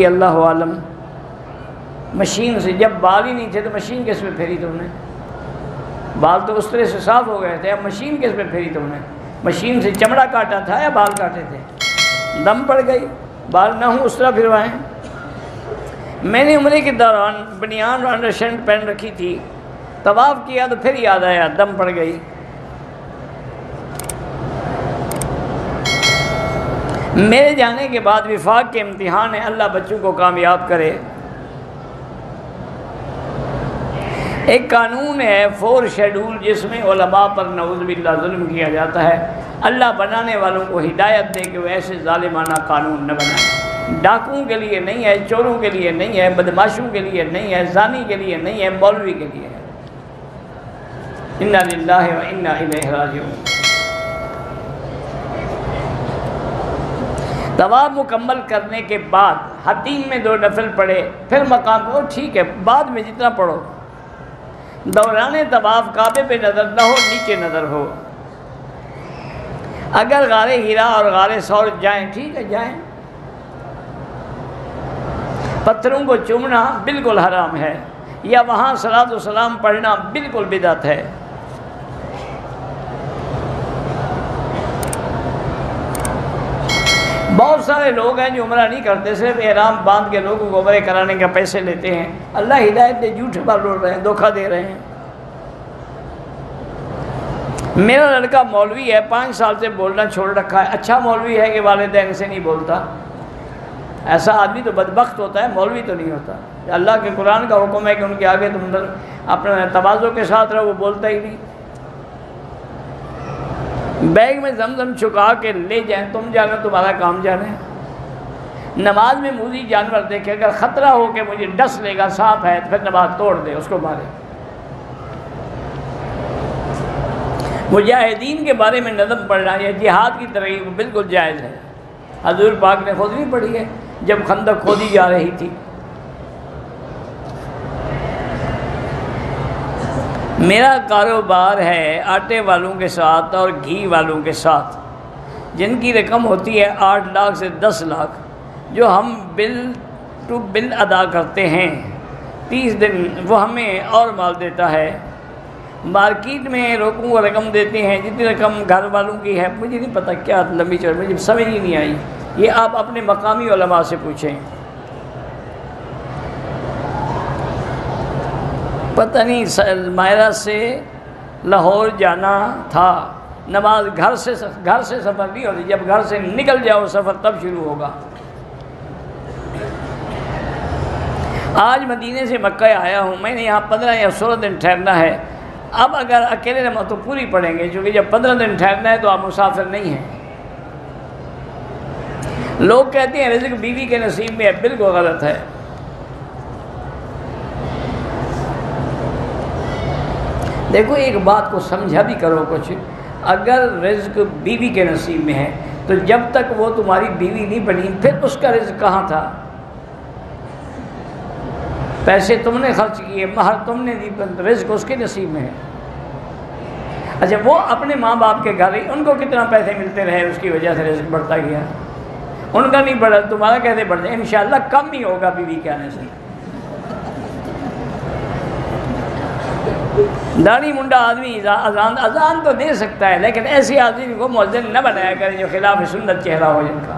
اللہ عالم machine سے، جب بال ہی نہیں تھے تو مشین کس پہ پھیری تم نے؟ بال تو اس طرح سے صاف ہو گئے تھے، اب مشین کس پہ پھیری تم نے؟ مشین سے چمڑا کاٹا تھا یا بال کاٹے تھے؟ دم پڑ گئی، بال نہ ہوں اس طرح پھروائیں۔ میں نے عمرے کے دوران بنیان اور انڈر شرٹ پہن رکھی تھی، طواف کیا تو پھر یاد آیا، دم پڑ گئی۔ میرے جانے کے بعد وفاق کے امتحان ہے، اللہ بچوں کو کامیاب کرے۔ ایک قانون ہے 4 شیڈول، جس میں علماء پر نعوذ باللہ ظلم کیا جاتا ہے۔ اللہ بنانے والوں کو ہدایت دے کہ وہ ایسے ظالمانہ قانون نہ بنائیں۔ ڈاکوؤں کے لیے نہیں ہے، چوروں کے لیے نہیں ہے، بدماشوں کے لیے نہیں ہے، زانی کے لیے نہیں ہے، مولوی کے لیے ہے۔ انا للہ و انا الیہ راجعون۔ طواف مکمل کرنے کے بعد حتیم میں 2 نفل پڑھے، پھر مقام پر ٹھیک ہے، بعد میں جتنا پڑھو۔ دوران طواف کعبے پہ نظر نہ ہو، نیچے نظر ہو۔ اگر غار ہیرا اور غار ثور جائیں ٹھیک ہے، جائیں۔ پتھروں کو چومنا بالکل حرام ہے، یا وہاں صلاۃ و سلام پڑھنا بالکل بدعت ہے۔ بہت سارے لوگ ہیں جو عمرہ نہیں کرتے، صرف احرام باندھ کے لوگوں کو عمرے کرانے کا پیسے لیتے ہیں۔ اللہ ہدایت دے، جھوٹ بول رہے ہیں، دھوکہ دے رہے ہیں۔ میرا لڑکا مولوی ہے، 5 سال سے بولنا چھوڑ رکھا ہے۔ اچھا مولوی ہے کہ والدین سے نہیں بولتا؟ ایسا آدمی تو بدبخت ہوتا ہے، مولوی تو نہیں ہوتا۔ اللہ کے قرآن کا حکم ہے کہ ان کے آگے تم اپنے تواضع کے ساتھ رہو، وہ بولتا ہی نہیں۔ بیگ میں زمزم چھکا کے لے جائیں، تم جانے تمہارا کام جانے۔ نماز میں موذی جانور دیکھے، اگر خطرہ ہو کہ مجھے ڈس لے گا، سانپ ہے، تو پھر نماز توڑ دے، اس کو مارے۔ مجاہدین کے بارے میں نظم پڑھنا یا جہاد کی ترغیب بالکل جائز ہے۔ حضور پاک نے خود نہیں پڑھی ہے جب خندق کھودی جا رہی تھی۔ میرا کاروبار ہے آٹے والوں کے ساتھ اور گھی والوں کے ساتھ، جن کی رقم ہوتی ہے 8 لاکھ سے 10 لاکھ، جو ہم بل ٹو بل ادا کرتے ہیں۔ 30 دن وہ ہمیں اور مال دیتا ہے۔ مارکیٹ میں لوگوں کو رقم دیتے ہیں جتنی رقم گھر والوں کی ہے، مجھے نہیں پتہ کیا لمبی چوڑی، مجھے سمجھ ہی نہیں آئی۔ یہ آپ اپنے مقامی علماء سے پوچھیں۔ پتہ نہیں، مائرہ سے لاہور جانا تھا، نماز گھر سے سفر نہیں ہوتی، جب گھر سے نکل جاؤ سفر تب شروع ہوگا۔ آج مدینے سے مکہ آیا ہوں، میں نے یہاں 15 یا 16 دن ٹھہرنا ہے۔ اب اگر اکیلے نماز تو پوری پڑھیں گے، کیونکہ جب 15 دن ٹھہرنا ہے تو آپ مسافر نہیں ہیں۔ لوگ کہتے ہیں رزق بیوی کے نصیب میں ہے، بالکل غلط ہے۔ دیکھو ایک بات کو سمجھا بھی کرو کچھ، اگر رزق بیوی کے نصیب میں ہے تو جب تک وہ تمہاری بیوی نہیں بنی پھر اس کا رزق کہاں تھا؟ پیسے تم نے خرچ کیے، مہر تم نے دی، رزق اس کے نصیب میں ہے۔ اچھا وہ اپنے ماں باپ کے گھر، ان کو کتنا پیسے ملتے رہے، اس کی وجہ سے رزق بڑھتا گیا۔ ان کا نہیں بڑھا، تمہارا کیسے بڑھ جائے؟ انشاءاللہ کم ہی ہوگا بیوی کے آنے سے۔ داڑھی منڈا آدمی اذان تو دے سکتا ہے، لیکن ایسی آدمی کو مؤذن نہ بنایا کرے جو خلاف سنت چہرہ ہو جن کا۔